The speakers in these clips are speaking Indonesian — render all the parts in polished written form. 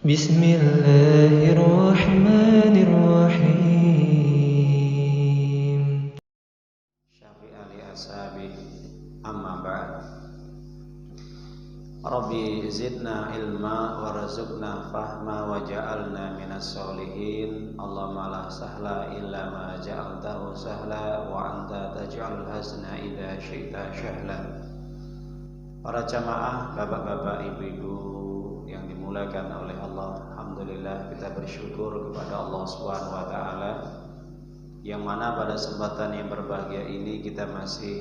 Bismillahirrahmanirrahim. Syafi'i li ashabi amma ba'd. Rabbi zidna ilma warzuqna fahma waj'alna minas solihin. Allahumma la sahla illa ma ja'altahu sahla wa anta taj'alul hazna idza syi'ta sahla. Para jamaah, bapak-bapak, ibu-ibu yang dimuliakan oleh Allah, alhamdulillah kita bersyukur kepada Allah Subhanahu wa taala yang mana pada kesempatan yang berbahagia ini kita masih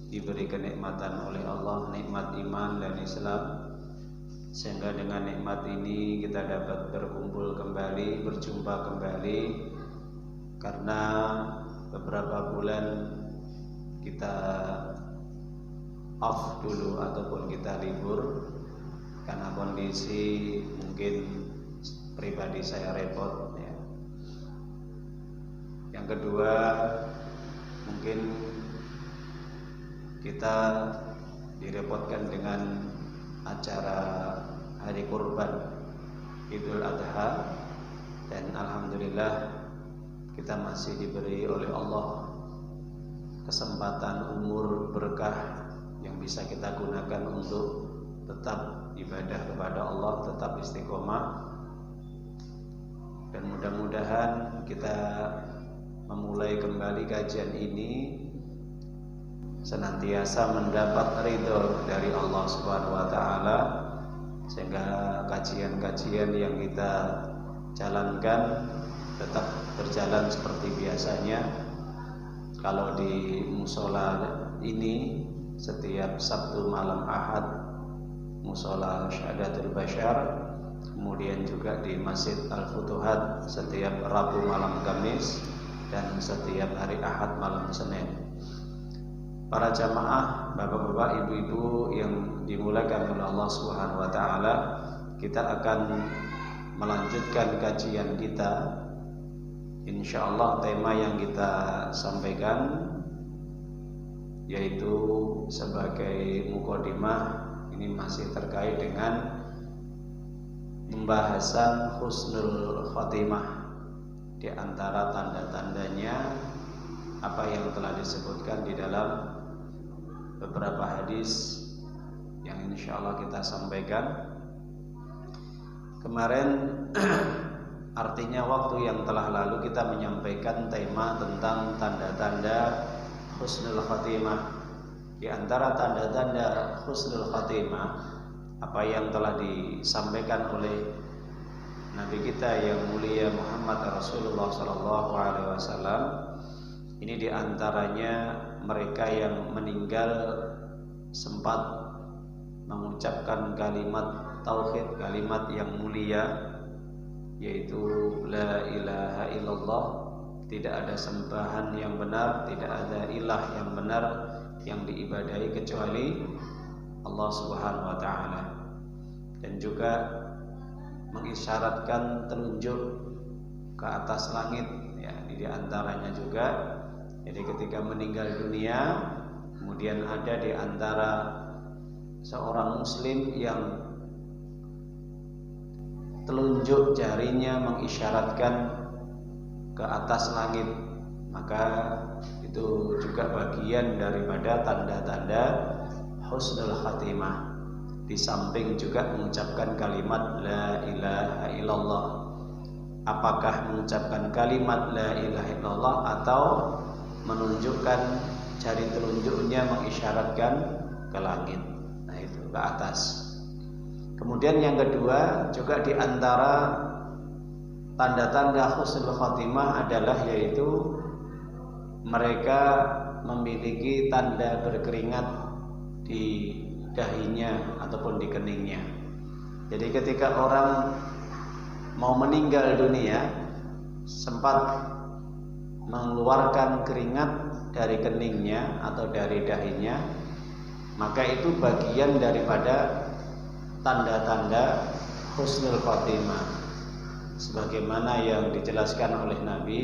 diberi kenikmatan oleh Allah, nikmat iman dan Islam, sehingga dengan nikmat ini kita dapat berkumpul kembali, berjumpa kembali, karena beberapa bulan kita off dulu ataupun kita libur karena kondisi mungkin pribadi saya repot ya. Yang kedua, mungkin kita direpotkan dengan acara hari kurban Idul Adha, dan alhamdulillah kita masih diberi oleh Allah kesempatan umur berkah yang bisa kita gunakan untuk tetap ibadah kepada Allah, tetap istiqomah, dan mudah-mudahan kita memulai kembali kajian ini senantiasa mendapat ridho dari Allah Subhanahu wa taala, sehingga kajian-kajian yang kita jalankan tetap berjalan seperti biasanya. Kalau di musola ini setiap Sabtu malam Ahad musola Syahadatul Bashar, kemudian juga di Masjid Al-Futuhat setiap Rabu malam Kamis, dan setiap hari Ahad malam Senin. Para jamaah, bapak-bapak, ibu-ibu yang dimuliakan oleh Allah Subhanahu wa taala, kita akan melanjutkan kajian kita. Insyaallah tema yang kita sampaikan yaitu sebagai mukadimah ini masih terkait dengan pembahasan husnul khotimah. Di antara tanda-tandanya apa yang telah disebutkan di dalam beberapa hadis yang insyaallah kita sampaikan kemarin. Artinya waktu yang telah lalu kita menyampaikan tema tentang tanda-tanda husnul khotimah. Di antara tanda-tanda husnul khotimah apa yang telah disampaikan oleh Nabi kita yang mulia Muhammad Rasulullah SAW, ini diantaranya mereka yang meninggal sempat mengucapkan kalimat tauhid, kalimat yang mulia, yaitu la ilaha illallah, tidak ada sembahan yang benar, tidak ada ilah yang benar yang diibadahi kecuali Allah Subhanahu wa taala, dan juga mengisyaratkan telunjuk ke atas langit ya. Di antaranya juga, jadi ketika meninggal dunia kemudian ada di antara seorang muslim yang telunjuk jarinya mengisyaratkan ke atas langit, maka itu juga bagian daripada tanda-tanda husnul khatimah. Di samping juga mengucapkan kalimat la ilaha illallah. Apakah mengucapkan kalimat la ilaha illallah atau menunjukkan jari telunjuknya mengisyaratkan ke langit, nah itu ke atas. Kemudian yang kedua juga di antara tanda-tanda husnul khatimah adalah yaitu mereka memiliki tanda berkeringat di dahinya ataupun di keningnya. Jadi ketika orang mau meninggal dunia sempat mengeluarkan keringat dari keningnya atau dari dahinya, maka itu bagian daripada tanda-tanda husnul khatimah, sebagaimana yang dijelaskan oleh Nabi,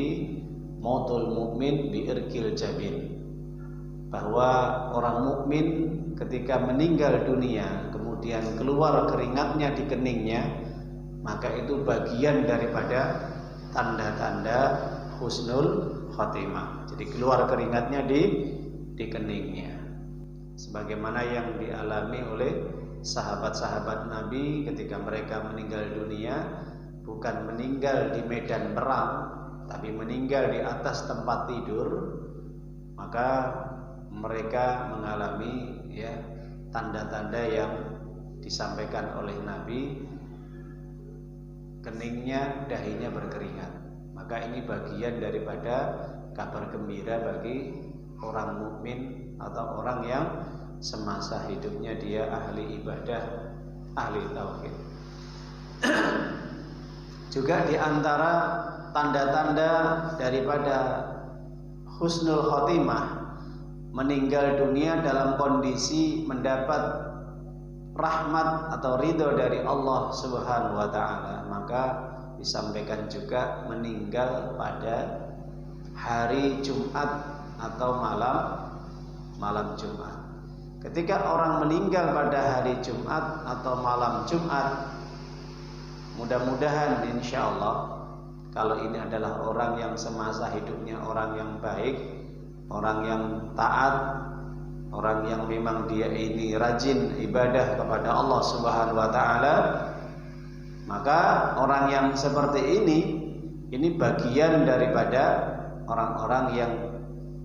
mautul mukmin biirkil jabin, bahwa orang mukmin ketika meninggal dunia kemudian keluar keringatnya di keningnya, maka itu bagian daripada tanda-tanda husnul khotimah. Jadi keluar keringatnya di keningnya, sebagaimana yang dialami oleh sahabat-sahabat Nabi ketika mereka meninggal dunia, bukan meninggal di medan perang, tapi meninggal di atas tempat tidur, maka mereka mengalami tanda-tanda yang disampaikan oleh Nabi, keningnya, dahinya berkeringat. Maka ini bagian daripada kabar gembira bagi orang mukmin atau orang yang semasa hidupnya dia ahli ibadah, ahli tauhid. Juga di antara tanda-tanda daripada husnul khotimah, meninggal dunia dalam kondisi mendapat rahmat atau ridho dari Allah Subhanahu wa taala, maka disampaikan juga meninggal pada hari Jumat atau malam Jumat. Ketika orang meninggal pada hari Jumat atau malam Jumat, mudah-mudahan insya Allah, kalau ini adalah orang yang semasa hidupnya orang yang baik, orang yang taat, orang yang memang dia ini rajin ibadah kepada Allah Subhanahu wa taala, maka orang yang seperti ini bagian daripada orang-orang yang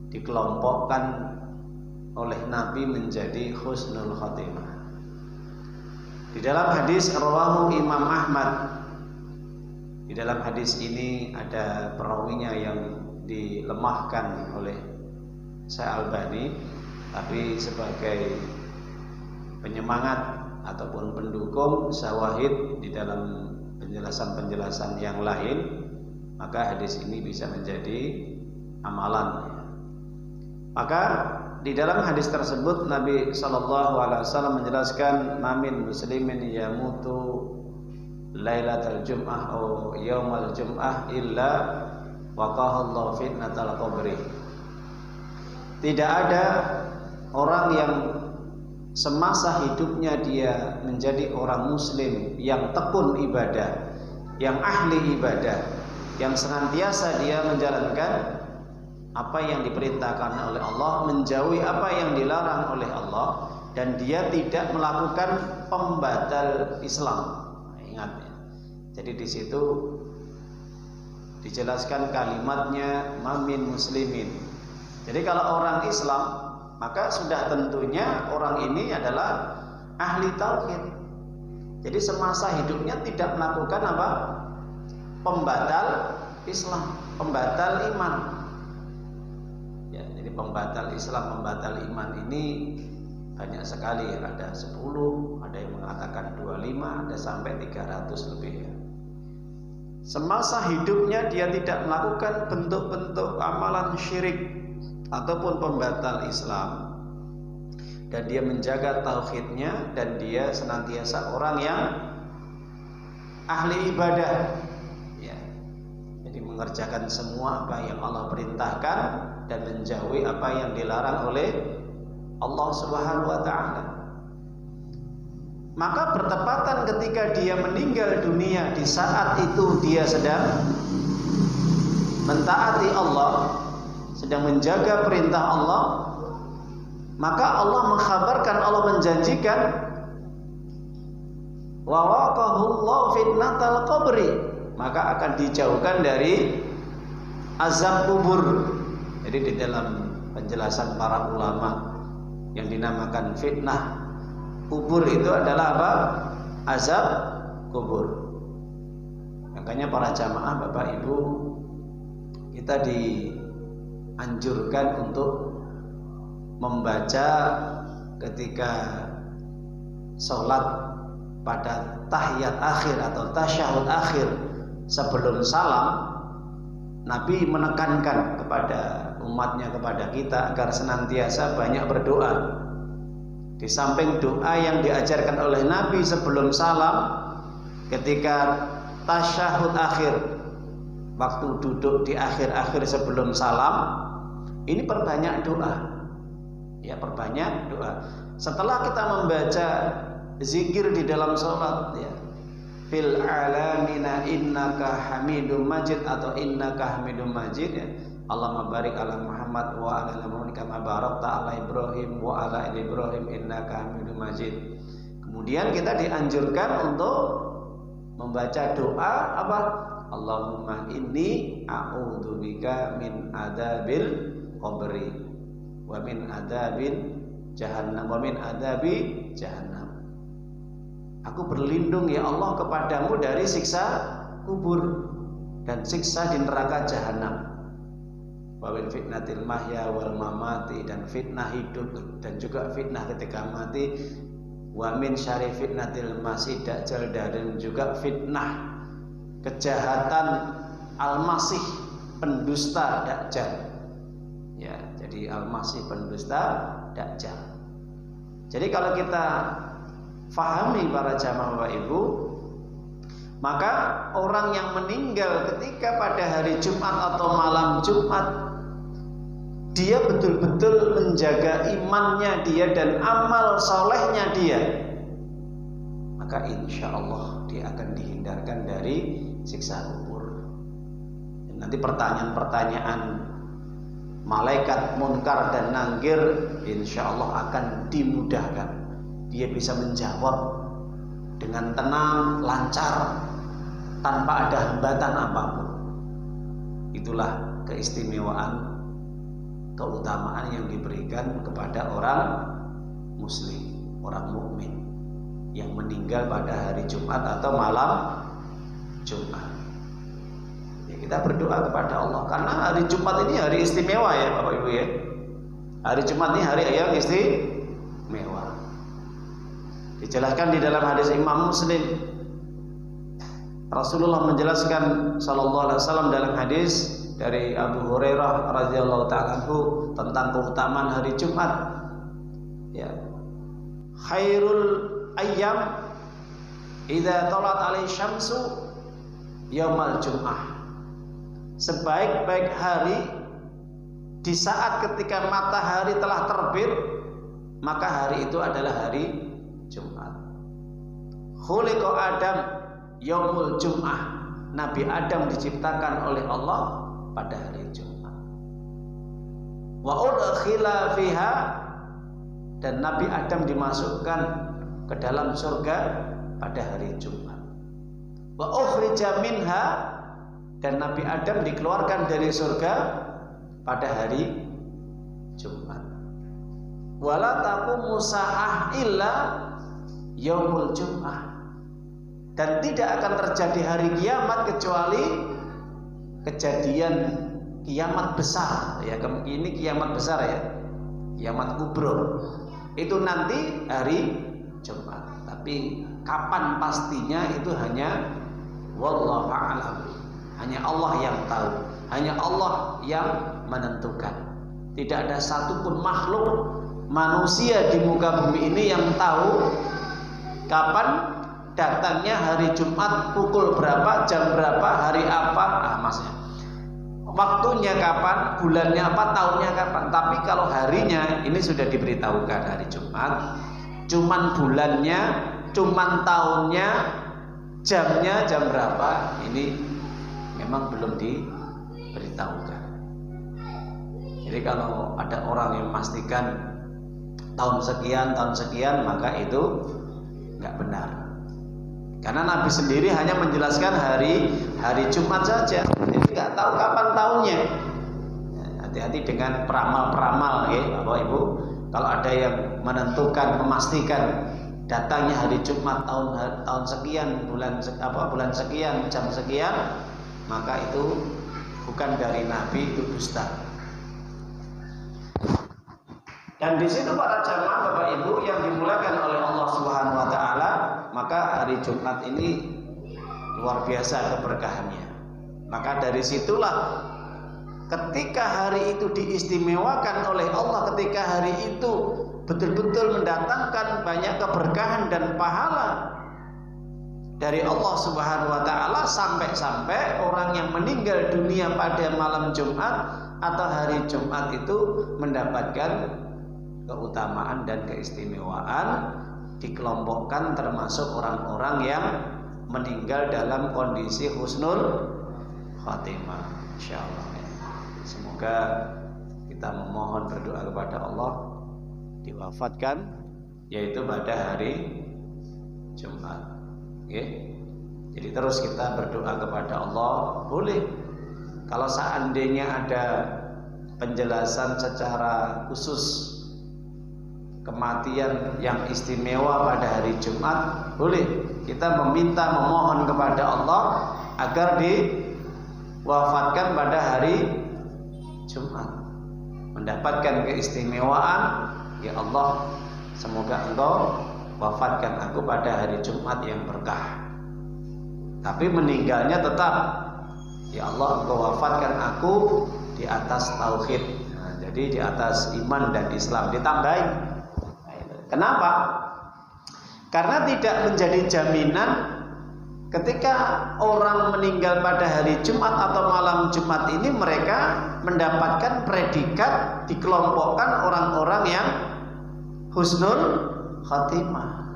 dikelompokkan oleh Nabi menjadi husnul khotimah. Di dalam hadis rawahu Imam Ahmad, di dalam hadis ini ada perawinya yang dilemahkan oleh Syekh Albani, tapi sebagai penyemangat ataupun pendukung syawahid di dalam penjelasan-penjelasan yang lain, maka hadis ini bisa menjadi amalan. Maka di dalam hadis tersebut Nabi SAW menjelaskan, mamin muslimin yamutu lailatul jum'ah atau yaumal jum'ah illa waqahallahu fitnatal qabri. Tidak ada orang yang semasa hidupnya dia menjadi orang muslim yang tekun ibadah, yang ahli ibadah, yang senantiasa dia menjalankan apa yang diperintahkan oleh Allah, menjauhi apa yang dilarang oleh Allah, dan dia tidak melakukan pembatal Islam. Ingat ya. Jadi di situ dijelaskan kalimatnya mamin muslimin. Jadi kalau orang Islam, maka sudah tentunya orang ini adalah ahli tauhid. Jadi semasa hidupnya tidak melakukan apa? Pembatal Islam, pembatal iman. Ya, jadi pembatal Islam, pembatal iman ini banyak sekali, ada 10, ada yang mengatakan 25, ada sampai 300 lebih ya. Semasa hidupnya dia tidak melakukan bentuk-bentuk amalan syirik ataupun pembatal Islam, dan dia menjaga tauhidnya, dan dia senantiasa orang yang ahli ibadah ya. Jadi mengerjakan semua apa yang Allah perintahkan dan menjauhi apa yang dilarang oleh Allah Subhanahu wa taala. Maka bertepatan ketika dia meninggal dunia, di saat itu dia sedang mentaati Allah, sedang menjaga perintah Allah, maka Allah mengkhabarkan, Allah menjanjikan, wa waqahullahu fitnatal qabri, maka akan dijauhkan dari azab kubur. Jadi di dalam penjelasan para ulama yang dinamakan fitnah kubur itu adalah apa? Azab kubur. Makanya para jamaah Bapak Ibu, kita dianjurkan untuk membaca ketika sholat pada tahiyat akhir atau tasyahud akhir sebelum salam. Nabi menekankan kepada umatnya, kepada kita, agar senantiasa banyak berdoa. Di samping doa yang diajarkan oleh Nabi sebelum salam, ketika tasyahud akhir, waktu duduk di akhir-akhir sebelum salam, ini perbanyak doa. Ya, perbanyak doa. Setelah kita membaca zikir di dalam sholat, ya, fil alamina innaka Hamidum Majid atau innaka Hamidum Majid ya. Allahumma barik ala Muhammad wa ala Muhammad kama barakta ala Ibrahim wa ala Ibrahim innaka Hamidum Majid. Kemudian kita dianjurkan untuk membaca doa apa? Allahumma inni a'udzubika min adzabil qabri wa min adzabil jahannam wa min adzabi jahannam. Aku berlindung ya Allah kepadamu dari siksa kubur dan siksa di neraka jahanam. Wa min fitnatil mahya wal mamati, dan fitnah hidup dan juga fitnah ketika mati. Wa min syarri fitnatil masih dajjal, dan juga fitnah kejahatan al-masih pendusta dajjal. Ya, jadi al-masih pendusta dajjal. Jadi kalau kita fahami para jamaah Bapak Ibu, maka orang yang meninggal ketika pada hari Jumat atau malam Jumat, dia betul-betul menjaga imannya dia dan amal solehnya dia, maka insya Allah dia akan dihindarkan dari siksa kubur. Dan nanti pertanyaan-pertanyaan malaikat munkar dan nangkir insya Allah akan dimudahkan. Dia bisa menjawab dengan tenang, lancar, tanpa ada hambatan apapun. Itulah keistimewaan, keutamaan yang diberikan kepada orang muslim, orang mukmin yang meninggal pada hari Jumat atau malam Jumat. Ya, kita berdoa kepada Allah karena hari Jumat ini hari istimewa ya Bapak Ibu ya. Hari Jumat ini hari yang istimewa. Dijelaskan di dalam hadis Imam Muslim, Rasulullah menjelaskan sallallahu alaihi wasallam dalam hadis dari Abu Hurairah radhiyallahu ta'ala anhu tentang keutamaan hari Jumat. Ya. Khairul ayyam idza talat alaihi syamsu yaumal jum'ah. Sebaik-baik hari di saat ketika matahari telah terbit, maka hari itu adalah hari Jumat. Khuliqa Adam yaumul jum'ah. Nabi Adam diciptakan oleh Allah pada hari Jumat. Wa udkhila fiha, dan Nabi Adam dimasukkan ke dalam surga pada hari Jumat. Wa ukhrija minha, dan Nabi Adam dikeluarkan dari surga pada hari Jumat. Wala taqumu sa'ah illa yaumul jum'ah, dan tidak akan terjadi hari kiamat kecuali kejadian kiamat besar ya. Ini kiamat besar ya, kiamat kubro itu nanti hari Jumat. Tapi kapan pastinya itu hanya wallahu a'lam, hanya Allah yang tahu, hanya Allah yang menentukan. Tidak ada satupun makhluk manusia di muka bumi ini yang tahu kapan datangnya hari Jumat, pukul berapa, jam berapa, hari apa, maksudnya waktunya kapan, bulannya apa, tahunnya kapan. Tapi kalau harinya ini sudah diberitahukan hari Jumat, cuman bulannya, cuman tahunnya, jamnya jam berapa, ini memang belum diberitahukan. Jadi kalau ada orang yang memastikan tahun sekian, maka itu nggak benar. Karena Nabi sendiri hanya menjelaskan hari Jumat saja, jadi nggak tahu kapan tahunnya. Hati-hati dengan peramal-peramal, ya Bapak Ibu. Kalau ada yang menentukan, memastikan datangnya hari Jumat tahun sekian, bulan sekian, jam sekian, maka itu bukan dari Nabi, itu dusta. Dan di situ para jamaah Bapak Ibu yang dimulakan oleh Allah Subhanahu wa taala, maka hari Jumat ini luar biasa keberkahannya. Maka dari situlah ketika hari itu diistimewakan oleh Allah, ketika hari itu betul-betul mendatangkan banyak keberkahan dan pahala dari Allah Subhanahu wa taala, sampai-sampai orang yang meninggal dunia pada malam Jumat atau hari Jumat itu mendapatkan keutamaan dan keistimewaan, dikelompokkan termasuk orang-orang yang meninggal dalam kondisi husnul khatimah, insyaallah. Semoga kita memohon berdoa kepada Allah diwafatkan yaitu pada hari Jumat. Okay? Jadi terus kita berdoa kepada Allah. Boleh kalau seandainya ada penjelasan secara khusus kematian yang istimewa pada hari Jumat, boleh kita meminta memohon kepada Allah agar diwafatkan pada hari Jumat, mendapatkan keistimewaan. Ya Allah, semoga Engkau wafatkan aku pada hari Jumat yang berkah. Tapi meninggalnya tetap, ya Allah, Engkau wafatkan aku di atas tauhid. Nah, jadi di atas iman dan Islam ditambahin. Kenapa? Karena tidak menjadi jaminan ketika orang meninggal pada hari Jumat atau malam Jumat ini mereka mendapatkan predikat dikelompokkan orang-orang yang husnul khatimah.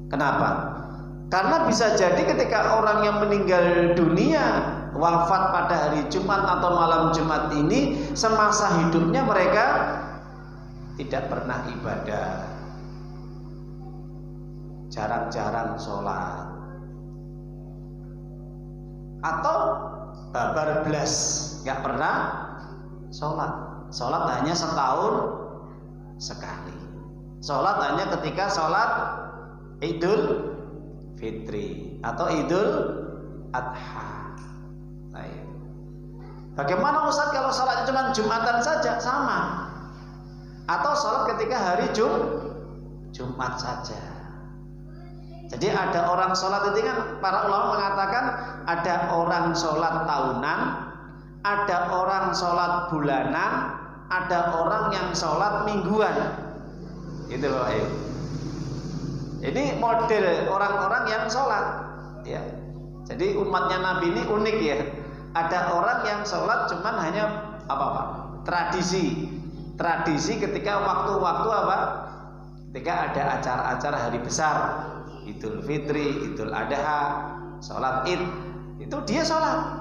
Kenapa? Karena bisa jadi ketika orang yang meninggal dunia wafat pada hari Jumat atau malam Jumat ini, semasa hidupnya mereka tidak pernah ibadah, jarang-jarang sholat, atau babar belas nggak pernah sholat. Sholat hanya setahun sekali. Sholat hanya ketika sholat Idul Fitri atau Idul Adha. Bagaimana Ustaz kalau sholatnya cuma Jumatan saja? Sama. Atau sholat ketika hari Jumat saja. Jadi ada orang sholat itu kan, para ulama mengatakan ada orang sholat tahunan, ada orang sholat bulanan, ada orang yang sholat mingguan. Itu Bapak Ibu. Ini model orang-orang yang sholat, ya. Jadi umatnya Nabi ini unik ya. Ada orang yang sholat cuman hanya apa? Tradisi ketika waktu-waktu apa? Ketika ada acara-acara hari besar, Idul Fitri, Idul Adha, sholat Id, itu dia sholat.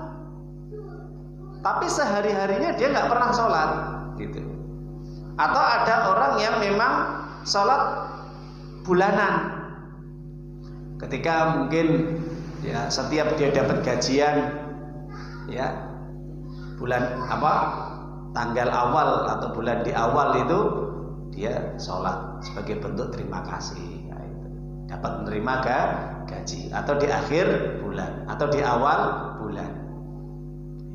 Tapi sehari-harinya dia nggak pernah sholat, gitu. Atau ada orang yang memang sholat bulanan. Ketika mungkin ya setiap dia dapat gajian, ya bulan apa? Tanggal awal atau bulan di awal itu dia sholat sebagai bentuk terima kasih. Nah, itu. Dapat menerima gaji atau di akhir bulan atau di awal bulan.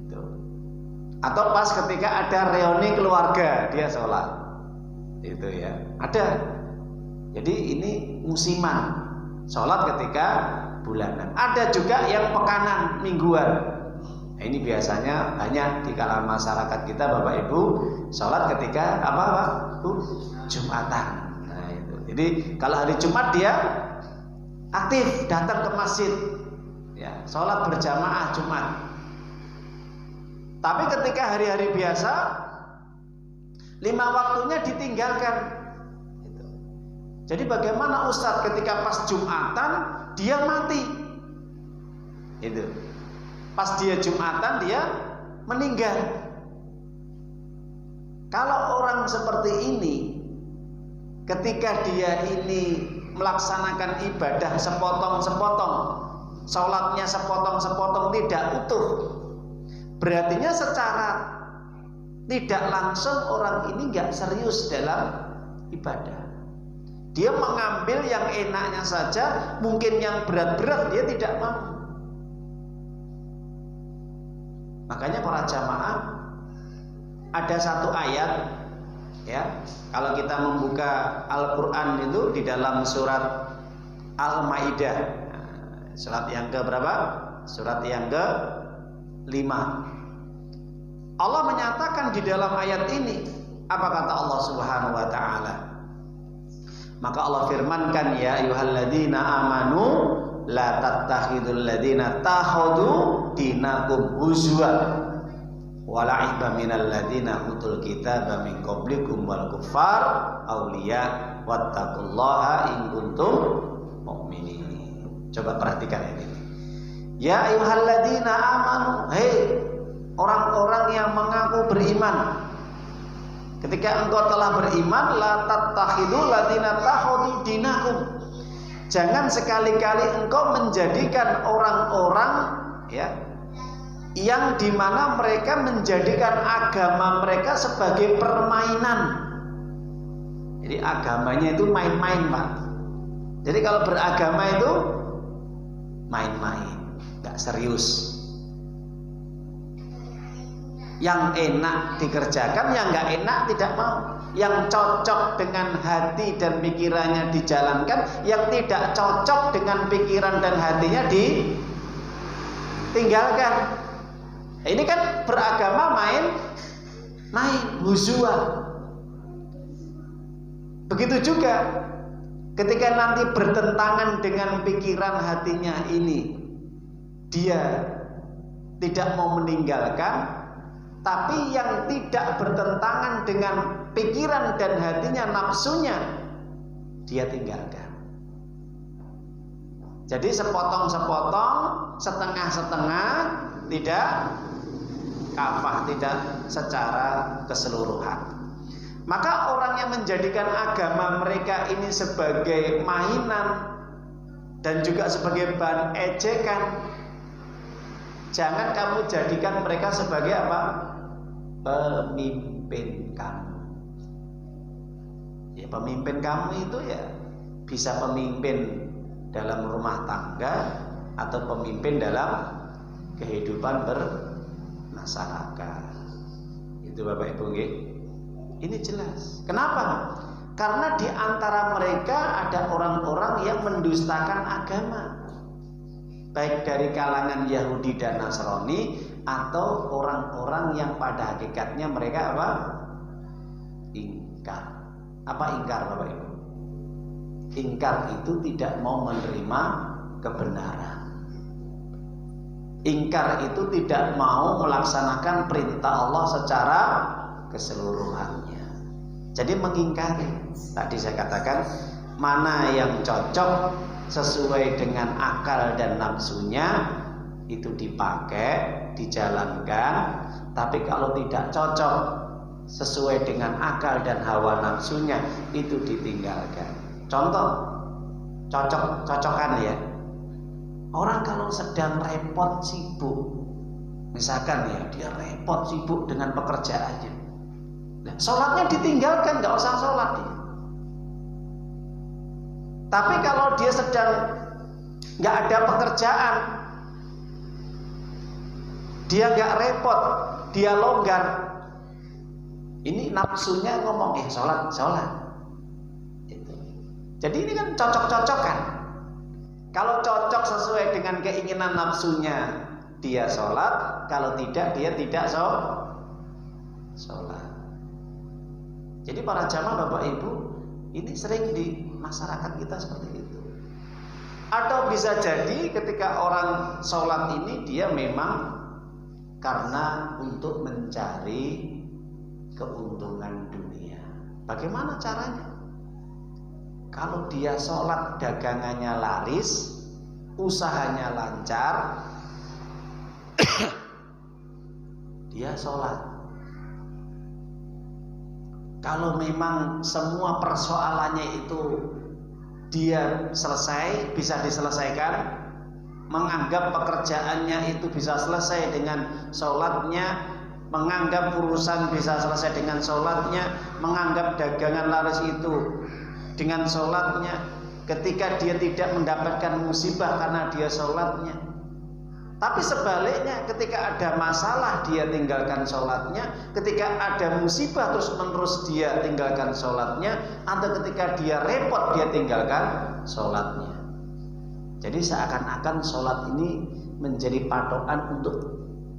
Itu. Atau pas ketika ada reuni keluarga dia sholat. Itu ya. Ada. Jadi ini musiman. Sholat ketika bulanan. Ada juga yang pekanan mingguan. Nah, ini biasanya banyak di kalangan masyarakat kita Bapak Ibu sholat ketika apa? Jumatan. Nah, itu. Jadi kalau hari Jumat dia aktif datang ke masjid, ya sholat berjamaah Jumat. Tapi ketika hari-hari biasa 5 waktunya ditinggalkan. Gitu. Jadi bagaimana Ustadz ketika pas Jumatan dia mati? Itu. Pas dia Jumatan dia meninggal. Kalau orang seperti ini, ketika dia ini melaksanakan ibadah sepotong-sepotong, sholatnya sepotong-sepotong tidak utuh, berartinya secara tidak langsung orang ini nggak serius dalam ibadah. Dia mengambil yang enaknya saja, mungkin yang berat-berat dia tidak mau. Makanya para jamaah ada satu ayat, ya, kalau kita membuka Al-Quran itu di dalam surat Al-Maidah, surat yang ke berapa? Surat yang ke 5. Allah menyatakan di dalam ayat ini, apa kata Allah Subhanahu wa taala? Maka Allah firmankan, ya ayyuhalladzina amanu la tattakhidul ladzina takhadu dinakum huzwa wa la'iba minal ladzina utul kitaba min qablikum wal kuffar auliya wattaqullaha in kuntum mu'minin. Coba perhatikan ini. Ya ayyuhalladzina amanu, hei orang-orang yang mengaku beriman. Ketika engkau telah beriman, la tattakhidul ladzina takhudhu dinakum. Jangan sekali-kali engkau menjadikan orang-orang ya yang dimana mereka menjadikan agama mereka sebagai permainan. Jadi agamanya itu main-main, Pak. Jadi kalau beragama itu main-main, nggak serius. Yang enak dikerjakan, yang nggak enak tidak mau. Yang cocok dengan hati dan pikirannya dijalankan, yang tidak cocok dengan pikiran dan hatinya ditinggalkan. Ini kan beragama main huzua. Begitu juga ketika nanti bertentangan dengan pikiran hatinya ini, dia tidak mau meninggalkan. Tapi yang tidak bertentangan dengan pikiran dan hatinya, nafsunya, dia tinggalkan. Jadi sepotong-sepotong, setengah-setengah, tidak kafah, tidak secara keseluruhan. Maka orang yang menjadikan agama mereka ini sebagai mainan dan juga sebagai bahan ejekan, jangan kamu jadikan mereka sebagai apa? Pemimpin kamu. Ya, pemimpin kamu itu ya bisa pemimpin dalam rumah tangga atau pemimpin dalam kehidupan bermasyarakat. Itu Bapak Ibu nggih. Ini jelas. Kenapa? Karena di antara mereka ada orang-orang yang mendustakan agama. Baik dari kalangan Yahudi dan Nasrani atau orang-orang yang pada hakikatnya mereka apa? Ingkar. Apa ingkar Bapak Ibu? Ingkar itu tidak mau menerima kebenaran. Ingkar itu tidak mau melaksanakan perintah Allah secara keseluruhannya. Jadi mengingkari. Tadi saya katakan mana yang cocok sesuai dengan akal dan nafsunya itu dipakai, dijalankan. Tapi kalau tidak cocok sesuai dengan akal dan hawa nafsunya itu ditinggalkan. Contoh, cocok-cocokan ya. Orang kalau sedang repot sibuk, misalkan ya dia repot sibuk dengan pekerjaannya, nah, sholatnya ditinggalkan, nggak usah sholat dia. Tapi kalau dia sedang nggak ada pekerjaan, dia nggak repot, dia longgar, ini nafsunya ngomong sholat. Gitu. Jadi ini kan cocok-cocokan. Kalau cocok sesuai dengan keinginan nafsunya, dia sholat. Kalau tidak, dia tidak sholat. Jadi para jamaah Bapak Ibu, ini sering di masyarakat kita seperti itu. Atau bisa jadi ketika orang sholat ini dia memang karena untuk mencari keuntungan dunia. Bagaimana caranya? Kalau dia sholat dagangannya laris, usahanya lancar, dia sholat. Kalau memang semua persoalannya itu dia selesai, bisa diselesaikan, menganggap pekerjaannya itu bisa selesai dengan sholatnya, menganggap urusan bisa selesai dengan sholatnya, menganggap dagangan laris itu dengan sholatnya, ketika dia tidak mendapatkan musibah karena dia sholatnya. Tapi sebaliknya, ketika ada masalah dia tinggalkan sholatnya, ketika ada musibah terus menerus dia tinggalkan sholatnya, atau ketika dia repot dia tinggalkan sholatnya. Jadi seakan-akan sholat ini menjadi patokan untuk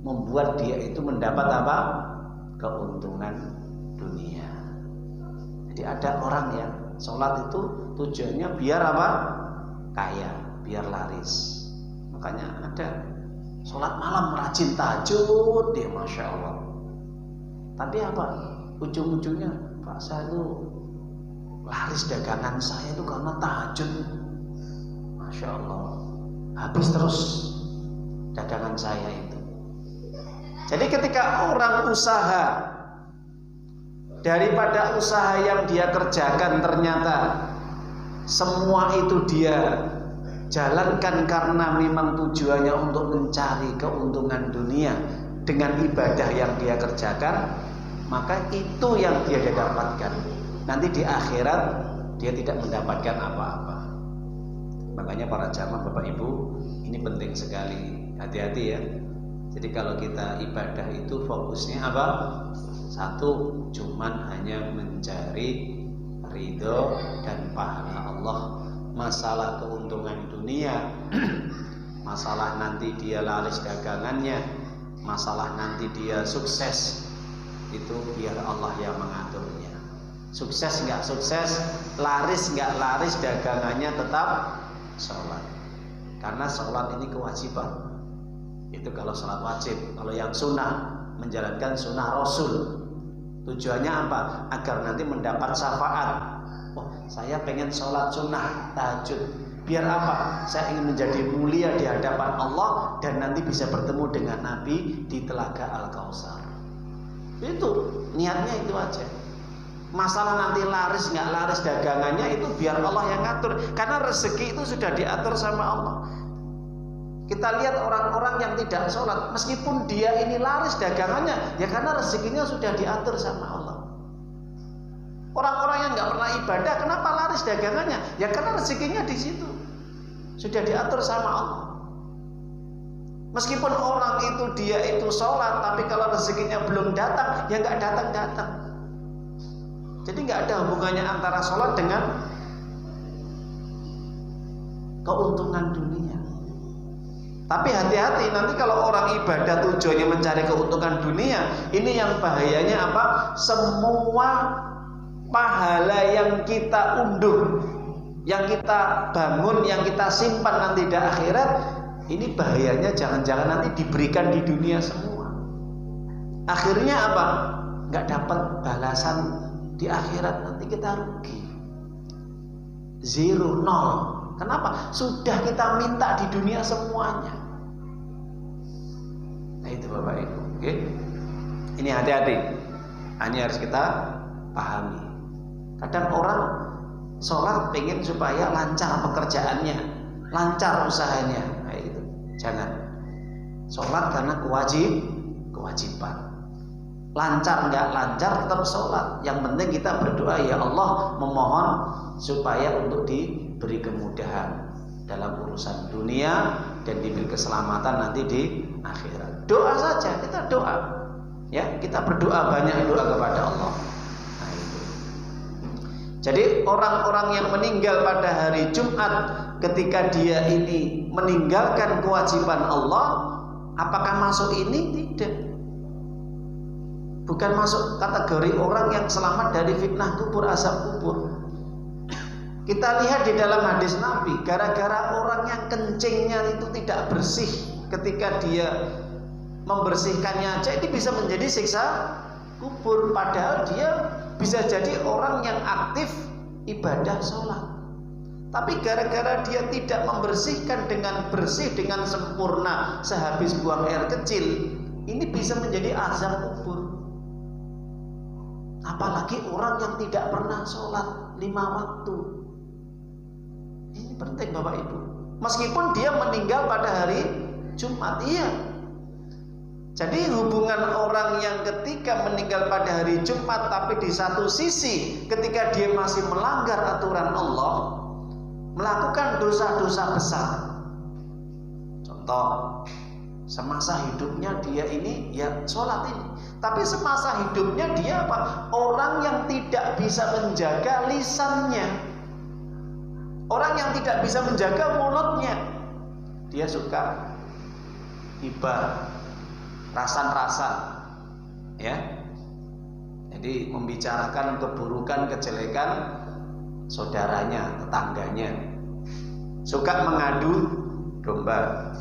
membuat dia itu mendapat apa? Keuntungan dunia. Jadi ada orang yang sholat itu tujuannya biar apa? Kaya, biar laris. Makanya ada sholat malam rajin tahajud dia, Masya Allah. Tapi apa? Ujung-ujungnya, Pak, saya itu laris dagangan saya itu karena tahajud. Masya Allah. habis terus dagangan saya itu. Jadi ketika orang usaha, daripada usaha yang dia kerjakan ternyata semua itu dia jalankan karena memang tujuannya untuk mencari keuntungan dunia dengan ibadah yang dia kerjakan, maka itu yang dia dapatkan. Nanti di akhirat dia tidak mendapatkan apa-apa. Makanya para jamaah Bapak Ibu, ini penting sekali, hati-hati ya. Jadi kalau kita ibadah itu fokusnya apa? Satu, cuman hanya mencari ridho dan pahala Allah. Masalah keuntungan dunia, masalah nanti dia laris dagangannya, masalah nanti dia sukses, itu biar Allah yang mengaturnya. Sukses nggak sukses, laris nggak laris dagangannya, tetap sholat. Karena sholat ini kewajiban. Itu kalau sholat wajib. Kalau yang sunnah, menjalankan sunnah Rasul. Tujuannya apa? Agar nanti mendapat syafaat. Oh, saya pengen sholat sunnah tahajud. Biar apa? Saya ingin menjadi mulia di hadapan Allah dan nanti bisa bertemu dengan Nabi di Telaga Al-Kautsar. Itu niatnya itu aja. Masalah nanti laris nggak laris dagangannya itu biar Allah yang ngatur. Karena rezeki itu sudah diatur sama Allah. Kita lihat orang-orang yang tidak sholat, meskipun dia ini laris dagangannya, ya karena rezekinya sudah diatur sama Allah. Orang-orang yang nggak pernah ibadah, kenapa laris dagangannya? Ya karena rezekinya di situ sudah diatur sama Allah. Meskipun orang itu dia itu sholat, tapi kalau rezekinya belum datang, ya nggak datang-datang. Jadi nggak ada hubungannya antara sholat dengan keuntungan dunia. Tapi hati-hati, nanti kalau orang ibadah tujuannya mencari keuntungan dunia, ini yang bahayanya apa? Semua pahala yang kita unduh, yang kita bangun, yang kita simpan nanti di akhirat, ini bahayanya jangan-jangan nanti diberikan di dunia semua. Akhirnya apa? Nggak dapat balasan di akhirat, nanti kita rugi. 0, 0. Kenapa? Sudah kita minta di dunia semuanya. Nah itu Bapak Ibu, oke? Ini hati-hati. Ini harus kita pahami. Kadang orang sholat pengen supaya lancar pekerjaannya, lancar usahanya. Nah itu, jangan. Sholat karena kewajiban. Lancar nggak lancar tetap sholat. Yang penting kita berdoa, ya Allah, memohon supaya untuk diberi kemudahan dalam urusan dunia dan diberi keselamatan nanti di akhirat. Doa saja, kita doa, ya kita berdoa, banyak doa kepada Allah. Nah itu. Jadi orang-orang yang meninggal pada hari Jumat, ketika dia ini meninggalkan kewajiban Allah, apakah masuk ini? Tidak. Bukan masuk kategori orang yang selamat dari fitnah kubur, azab kubur. Kita lihat di dalam hadis Nabi, gara-gara orang yang kencingnya itu tidak bersih, ketika dia membersihkannya aja ini bisa menjadi siksa kubur. Padahal dia bisa jadi orang yang aktif ibadah sholat, tapi gara-gara dia tidak membersihkan dengan bersih, dengan sempurna sehabis buang air kecil, ini bisa menjadi azab kubur. Apalagi orang yang tidak pernah sholat 5 waktu. Ini penting Bapak Ibu. Meskipun dia meninggal pada hari Jumat, iya. Jadi hubungan orang yang ketika meninggal pada hari Jumat, tapi di satu sisi ketika dia masih melanggar aturan Allah, melakukan dosa-dosa besar. Contoh, semasa hidupnya dia ini ya sholat ini, tapi semasa hidupnya dia apa? Orang yang tidak bisa menjaga lisannya, orang yang tidak bisa menjaga mulutnya. Dia suka hibah, rasan-rasan, ya. Jadi membicarakan keburukan, kejelekan saudaranya, tetangganya. Suka mengadu domba.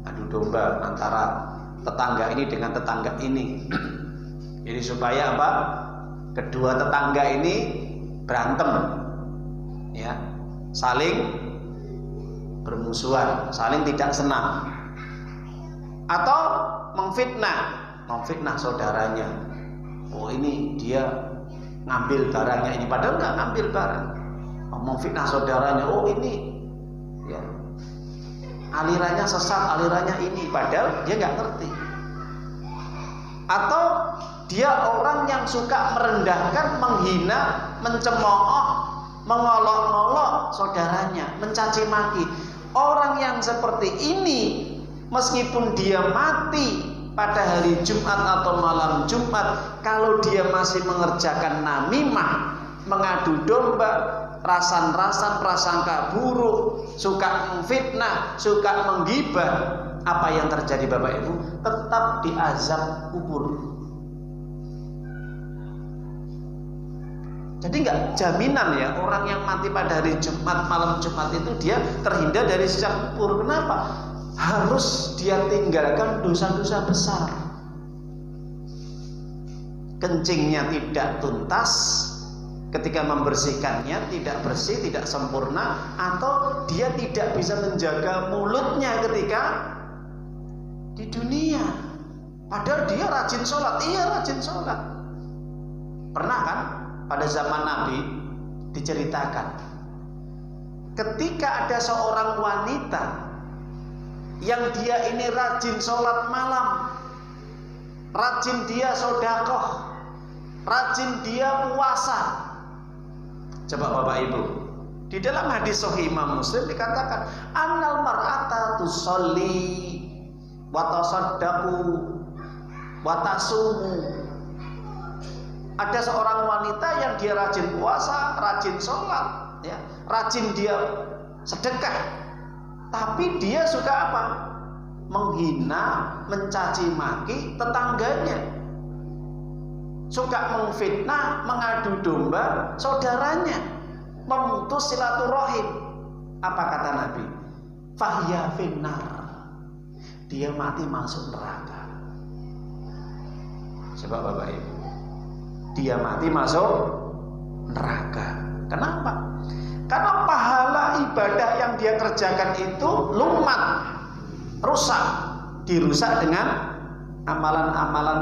Adu domba antara tetangga ini dengan tetangga ini. Jadi supaya apa? Kedua tetangga ini berantem, ya, saling bermusuhan, saling tidak senang. Atau memfitnah saudaranya. Oh ini dia ngambil barangnya ini, padahal nggak ngambil barang. Memfitnah saudaranya. Oh ini ya alirannya sesat, alirannya ini, padahal dia nggak ngerti. Atau dia orang yang suka merendahkan, menghina, mencemooh, mengolok-olok saudaranya, mencaci maki. Orang yang seperti ini, meskipun dia mati pada hari Jumat atau malam Jumat, kalau dia masih mengerjakan namimah, mengadu domba, rasan-rasan, prasangka buruk, suka memfitnah, suka menggibah, apa yang terjadi Bapak Ibu? Tetap diazab kubur. Jadi nggak jaminan ya orang yang mati pada hari Jumat, malam Jumat itu dia terhindar dari siksa kubur. Kenapa? Harus dia tinggalkan dosa-dosa besar. Kencingnya tidak tuntas, ketika membersihkannya tidak bersih, tidak sempurna, atau dia tidak bisa menjaga mulutnya ketika di dunia. Padahal dia rajin sholat, rajin sholat. Pernah kan pada zaman Nabi diceritakan, ketika ada seorang wanita yang dia ini rajin sholat malam, rajin dia sedekah, rajin dia puasa. Coba Bapak Ibu, di dalam hadis Sahih Imam Muslim dikatakan, annal mar'ata tusolli wa tasaddaqu wa tasumu. Ada seorang wanita yang dia rajin puasa, rajin sholat, ya, rajin dia sedekah, tapi dia suka apa? Menghina, mencaci maki tetangganya, suka memfitnah, mengadu domba saudaranya, memutus silaturahim. Apa kata Nabi? Fahiya finnar, dia mati masuk neraka. Coba Bapak Ibu, dia mati masuk neraka. Kenapa? Karena pahala ibadah yang dia kerjakan itu lumat, rusak, dirusak dengan amalan-amalan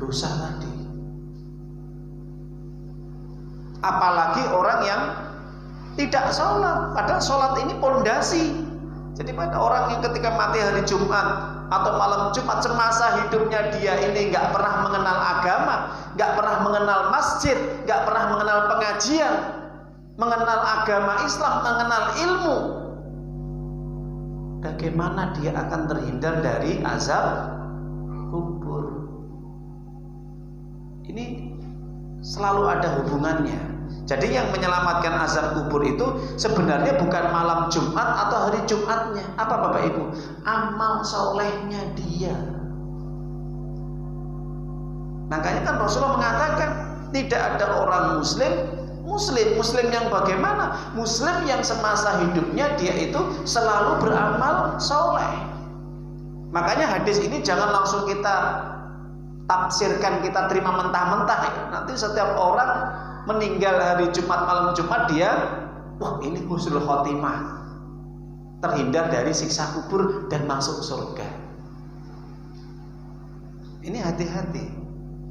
dosa tadi. Apalagi orang yang tidak sholat, padahal sholat ini pondasi. Jadi pada orang yang ketika mati hari Jumat atau malam Jumat, semasa hidupnya dia ini nggak pernah mengenal agama, nggak pernah mengenal masjid, nggak pernah mengenal pengajian, mengenal agama Islam, mengenal ilmu, bagaimana dia akan terhindar dari azab kubur? Ini selalu ada hubungannya. Jadi yang menyelamatkan azab kubur itu sebenarnya bukan malam Jumat atau hari Jumatnya. Apa Bapak Ibu? Amal solehnya dia. Makanya kan Rasulullah mengatakan tidak ada orang Muslim yang bagaimana? Muslim yang semasa hidupnya dia itu selalu beramal soleh. Makanya hadis ini jangan langsung kita tafsirkan, kita terima mentah-mentah ya. Nanti setiap orang meninggal hari Jumat, malam Jumat, dia wah ini husnul khotimah, terhindar dari siksa kubur dan masuk surga. Ini hati-hati.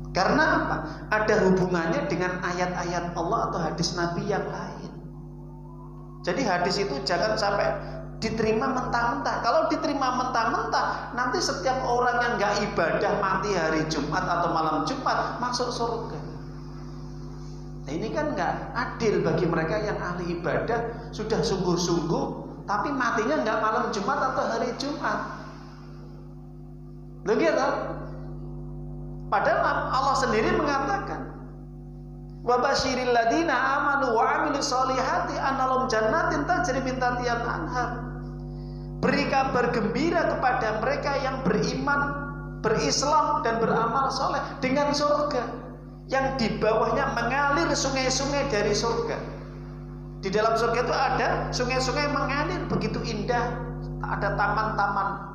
Karena apa? Ada hubungannya dengan ayat-ayat Allah atau hadis Nabi yang lain. Jadi hadis itu jangan sampai diterima mentah-mentah. Kalau diterima mentah-mentah, nanti setiap orang yang gak ibadah mati hari Jumat atau malam Jumat masuk surga. Nah ini kan nggak adil bagi mereka yang ahli ibadah, sudah sungguh-sungguh, tapi matinya nggak malam Jumat atau hari Jumat. Begitu. Padahal Allah sendiri mengatakan, wa basyiril ladina amanu wa amilus solihati annalum jannatin tajri min tahtiha al-anhar. Beri kabar gembira kepada mereka yang beriman, berislam dan beramal soleh dengan surga yang di bawahnya mengalir sungai-sungai dari surga. Di dalam surga itu ada sungai-sungai mengalir begitu indah, ada taman-taman.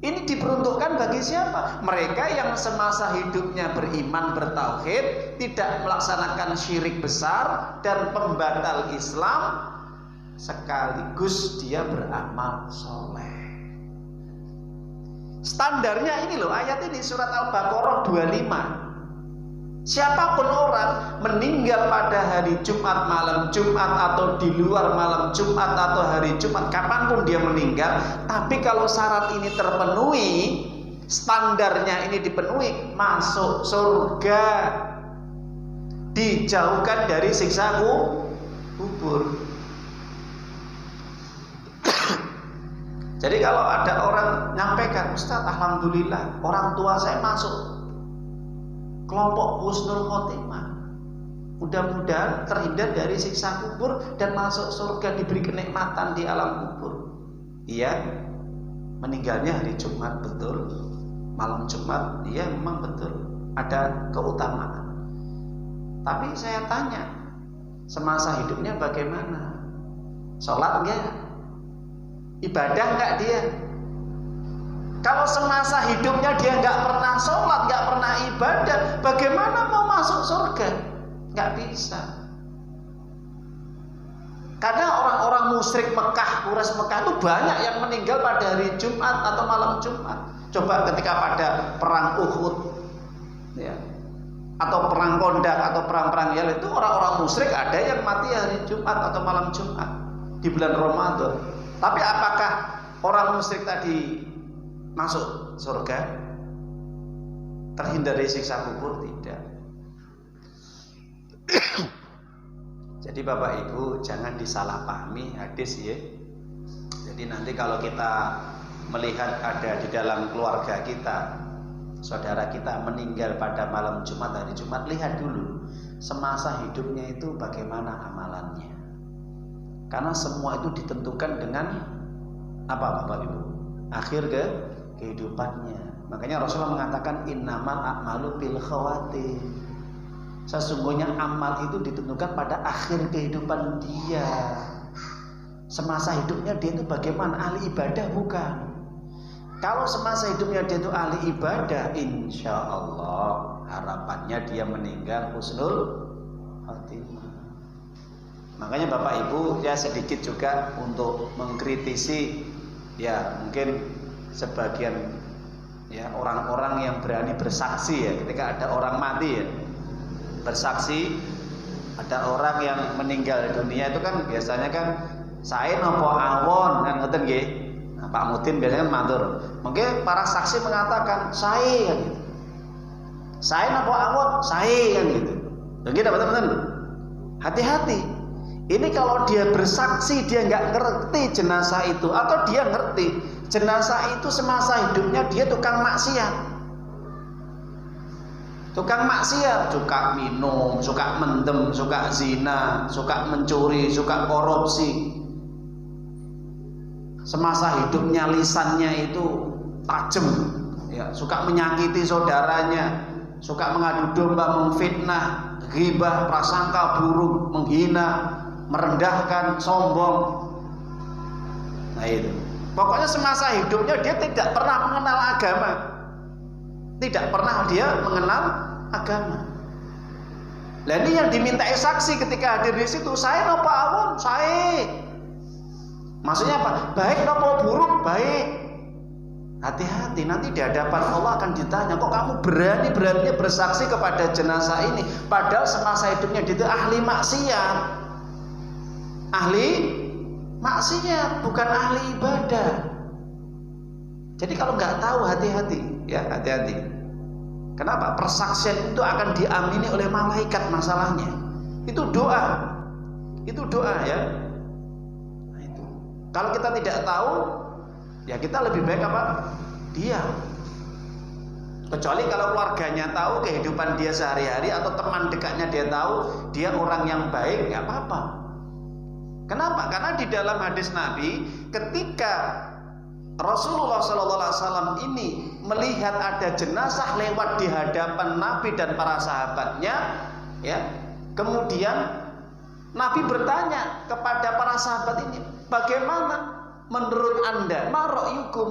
Ini diperuntukkan bagi siapa? Mereka yang semasa hidupnya beriman, bertauhid, tidak melaksanakan syirik besar dan pembatal Islam, sekaligus dia beramal soleh. Standarnya ini loh, ayat ini surat Al-Baqarah 25. Siapapun orang meninggal pada hari Jumat, malam Jumat, atau di luar malam Jumat atau hari Jumat, kapanpun dia meninggal, tapi kalau syarat ini terpenuhi, standarnya ini dipenuhi, masuk surga, dijauhkan dari siksa kubur. Jadi kalau ada orang nyampaikan, Ustaz, alhamdulillah orang tua saya masuk kelompok husnul khotimah, mudah-mudahan terhindar dari siksa kubur dan masuk surga, diberi kenikmatan di alam kubur. Iya, meninggalnya hari Jumat, betul. Malam Jumat, iya memang betul, ada keutamaan. Tapi saya tanya, semasa hidupnya bagaimana? Sholat enggak? Ibadah enggak dia? Kalau semasa hidupnya dia nggak pernah sholat, nggak pernah ibadah, bagaimana mau masuk surga? Nggak bisa. Karena orang-orang musyrik Mekah, Quraisy Mekah itu banyak yang meninggal pada hari Jumat atau malam Jumat. Coba ketika pada perang Uhud, ya, atau perang Kondak atau perang-perang Yal, itu orang-orang musyrik ada yang mati hari Jumat atau malam Jumat di bulan Ramadan. Tapi apakah orang musyrik tadi masuk surga, terhindar dari siksa kubur? Tidak. Jadi Bapak Ibu jangan disalahpahami hadis ya. Jadi nanti kalau kita melihat ada di dalam keluarga kita, saudara kita meninggal pada malam Jumat, hari Jumat, lihat dulu semasa hidupnya itu bagaimana amalannya. Karena semua itu ditentukan dengan apa Bapak Ibu? Akhir kehidupannya. Makanya Rasulullah mengatakan innamal a'malu bil khawatim. Sesungguhnya amal itu ditentukan pada akhir kehidupan dia. Semasa hidupnya dia itu bagaimana? Ahli ibadah bukan? Kalau semasa hidupnya dia itu ahli ibadah, insya Allah harapannya dia meninggal husnul khotimah. Makanya Bapak Ibu ya sedikit juga untuk mengkritisi ya mungkin sebagian ya orang-orang yang berani bersaksi ya ketika ada orang mati ya, bersaksi ada orang yang meninggal dunia itu kan biasanya kan saya nopo awon kan ngoten nggih. Nah, Pak Mudin biasanya matur. Mungkin para saksi mengatakan saya kan gitu. Saya nopo awon, saya kan gitu. Begitu teman-teman. Hati-hati. Ini kalau dia bersaksi dia nggak ngerti jenazah itu, atau dia ngerti jenazah itu semasa hidupnya dia tukang maksiat. Tukang maksiat, suka minum, suka mendem, suka zina, suka mencuri, suka korupsi. Semasa hidupnya lisannya itu tajam, ya, suka menyakiti saudaranya, suka mengadu domba, memfitnah, ghibah, prasangka buruk, menghina, merendahkan, sombong. Nah itu. Pokoknya semasa hidupnya dia tidak pernah mengenal agama. Tidak pernah dia mengenal agama. Nah ini yang dimintai saksi ketika hadir di situ. Saya nopo awon, saya. Maksudnya apa? Baik nopo buruk, baik. Hati-hati, nanti di hadapan Allah akan ditanya, kok kamu berani-beraninya bersaksi kepada jenazah ini, padahal semasa hidupnya dia itu ahli maksiat. Ahli maksiat, bukan ahli ibadah. Jadi kalau nggak tahu, hati-hati, ya hati-hati. Kenapa? Persaksian itu akan diamini oleh malaikat masalahnya. Itu doa, ya. Nah, itu. Kalau kita tidak tahu, ya kita lebih baik apa? Diam. Kecuali kalau keluarganya tahu kehidupan dia sehari-hari atau teman dekatnya dia tahu dia orang yang baik, nggak apa-apa. Kenapa? Karena di dalam hadis Nabi, ketika Rasulullah SAW ini melihat ada jenazah lewat di hadapan Nabi dan para sahabatnya, ya, kemudian Nabi bertanya kepada para sahabat ini, bagaimana menurut anda, ma ra'yukum,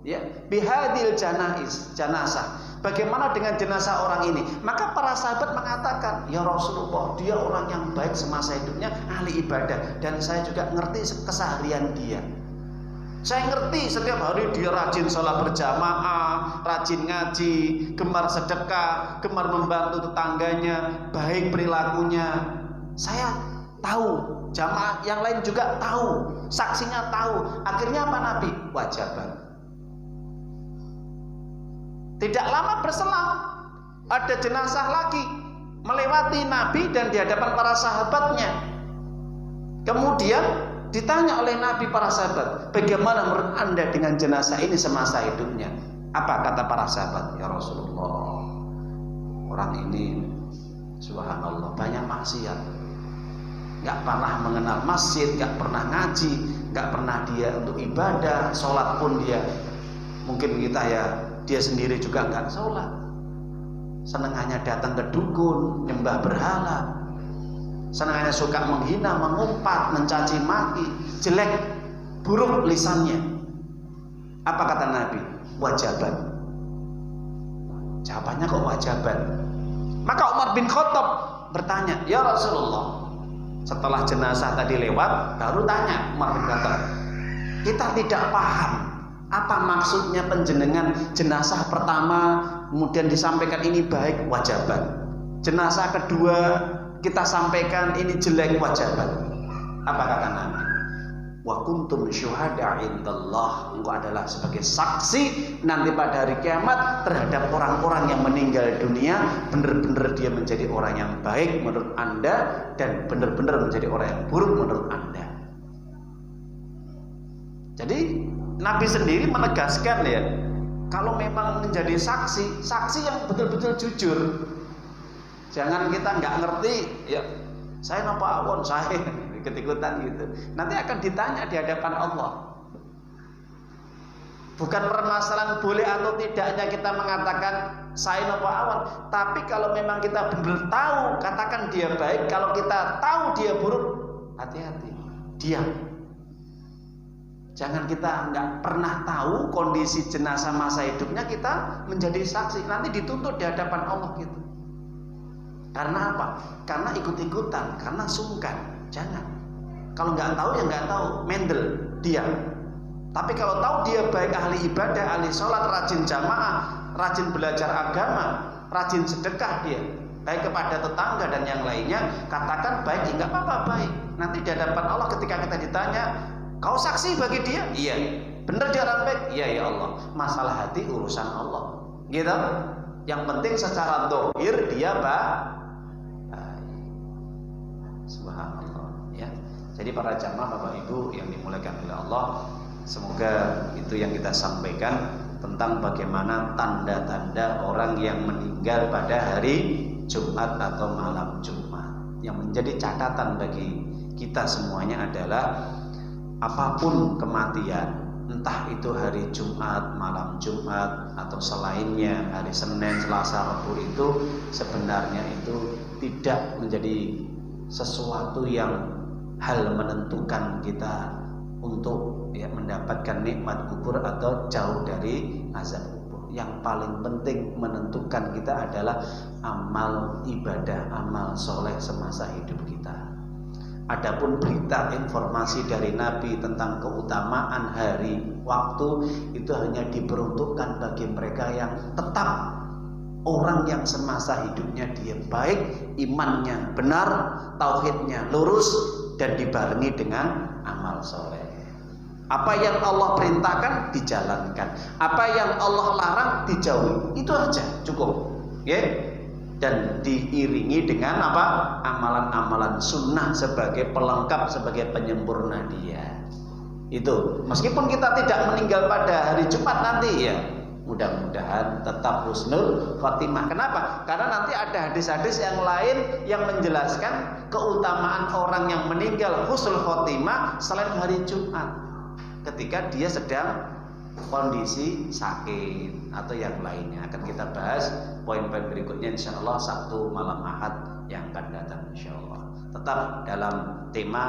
ya, bihadil janazah, Bagaimana dengan jenazah orang ini? Maka para sahabat mengatakan, ya Rasulullah, dia orang yang baik semasa hidupnya, ahli ibadah, dan saya juga ngerti keseharian dia. Saya ngerti setiap hari dia rajin sholat berjamaah, rajin ngaji, gemar sedekah, gemar membantu tetangganya, baik perilakunya. Saya tahu, jamaah yang lain juga tahu, saksinya tahu. Akhirnya apa Nabi? Wajaban. Tidak lama berselang, ada jenazah lagi melewati Nabi dan di hadapan para sahabatnya. Kemudian ditanya oleh Nabi para sahabat, bagaimana menurut Anda dengan jenazah ini semasa hidupnya? Apa kata para sahabat? Ya Rasulullah, orang ini subhanallah banyak maksiat, gak pernah mengenal masjid, gak pernah ngaji, gak pernah dia untuk ibadah, sholat pun dia mungkin kita ya dia sendiri juga nggak sholat, senengannya datang ke dukun, nyembah berhala, senengannya suka menghina, mengumpat, mencaci maki, jelek, buruk lisannya. Apa kata Nabi? Wajaban. Jawabannya kok wajaban? Maka Umar bin Khattab bertanya, ya Rasulullah, setelah jenazah tadi lewat, baru tanya Umar bin Khattab, kita tidak paham apa maksudnya penjenengan jenazah pertama kemudian disampaikan ini baik, wajaban. Jenazah kedua kita sampaikan ini jelek, wajaban. Apa kata Nabi? Wa kuntum syuhada indallah. Engkau adalah sebagai saksi nanti pada hari kiamat terhadap orang-orang yang meninggal dunia. Benar-benar dia menjadi orang yang baik menurut Anda dan benar-benar menjadi orang yang buruk menurut Anda. Jadi Nabi sendiri menegaskan ya, kalau memang menjadi saksi, saksi yang betul-betul jujur. Jangan kita nggak ngerti, ya saya napa awon, saya ikut-ikutan gitu. Nanti akan ditanya di hadapan Allah. Bukan permasalahan boleh atau tidaknya kita mengatakan saya napa awon, tapi kalau memang kita benar tahu, katakan dia baik. Kalau kita tahu dia buruk, hati-hati, diam. Jangan kita nggak pernah tahu kondisi jenazah masa hidupnya kita menjadi saksi, nanti dituntut di hadapan Allah gitu. Karena apa? Karena ikut-ikutan, karena sungkan. Jangan. Kalau nggak tahu ya nggak tahu, mendel, diam. Tapi kalau tahu dia baik, ahli ibadah, ahli sholat, rajin jamaah, rajin belajar agama, rajin sedekah dia, baik kepada tetangga dan yang lainnya, katakan baik, nggak apa-apa baik. Nanti di hadapan Allah ketika kita ditanya, kau saksi bagi dia? Iya. Benar dia orang baik? Iya ya Allah. Masalah hati urusan Allah. Gitu. Yang penting secara zahir dia baik. Subhanallah ya. Jadi para jamaah Bapak Ibu yang dimuliakan oleh Allah, semoga itu yang kita sampaikan tentang bagaimana tanda-tanda orang yang meninggal pada hari Jumat atau malam Jumat. Yang menjadi catatan bagi kita semuanya adalah apapun kematian, entah itu hari Jumat, malam Jumat atau selainnya, hari Senin, Selasa, Rabu, itu sebenarnya itu tidak menjadi sesuatu yang hal menentukan kita untuk ya, mendapatkan nikmat kubur atau jauh dari azab kubur. Yang paling penting menentukan kita adalah amal ibadah, amal soleh semasa hidup kita. Adapun berita informasi dari Nabi tentang keutamaan hari waktu itu hanya diperuntukkan bagi mereka yang tetap orang yang semasa hidupnya dia baik, imannya benar, tauhidnya lurus dan dibarengi dengan amal soleh. Apa yang Allah perintahkan dijalankan, apa yang Allah larang dijauhi, itu aja cukup, ya. Dan diiringi dengan apa? Amalan-amalan sunnah sebagai pelengkap, sebagai penyempurna dia. Itu meskipun kita tidak meninggal pada hari Jumat nanti ya, mudah-mudahan tetap husnul khotimah. Kenapa? Karena nanti ada hadis-hadis yang lain yang menjelaskan keutamaan orang yang meninggal husnul khotimah selain hari Jumat, ketika dia sedang kondisi sakit atau yang lainnya. Akan kita bahas poin-poin berikutnya insyaallah Sabtu malam Ahad yang akan datang insyaallah. Tetap dalam tema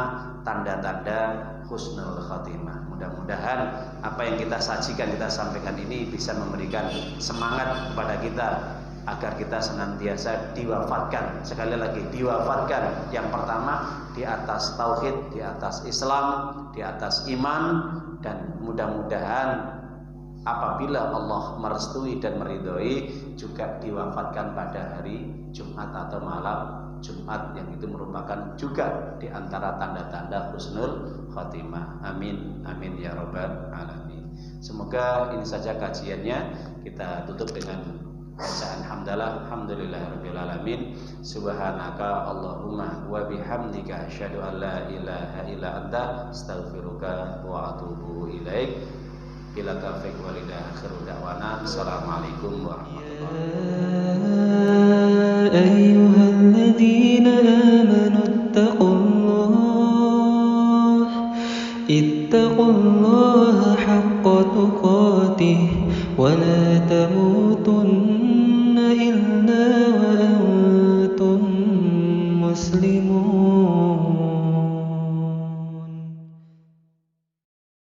tanda-tanda husnul khatimah. Mudah-mudahan apa yang kita sajikan, kita sampaikan ini bisa memberikan semangat kepada kita agar kita senantiasa diwafatkan. Sekali lagi, diwafatkan yang pertama di atas tauhid, di atas Islam, di atas iman, dan mudah-mudahan apabila Allah merestui dan meridhoi juga diwafatkan pada hari Jumat atau malam Jumat, yang itu merupakan juga di antara tanda-tanda husnul khatimah. Amin amin ya rabbal alamin. Semoga ini saja kajiannya. Kita tutup dengan bacaan hamdalah, alhamdulillahirabbil alamin. Subhanaka Allahumma wa bihamdika asyhadu an la ilaha illa anta astaghfiruka wa atubu ilaik. Bila taufiq wal hidayah, akhiru da'wana assalamualaikum warahmatullahi wabarakatuh. ittaqullaha haqqa tuqatih wa la tamutunna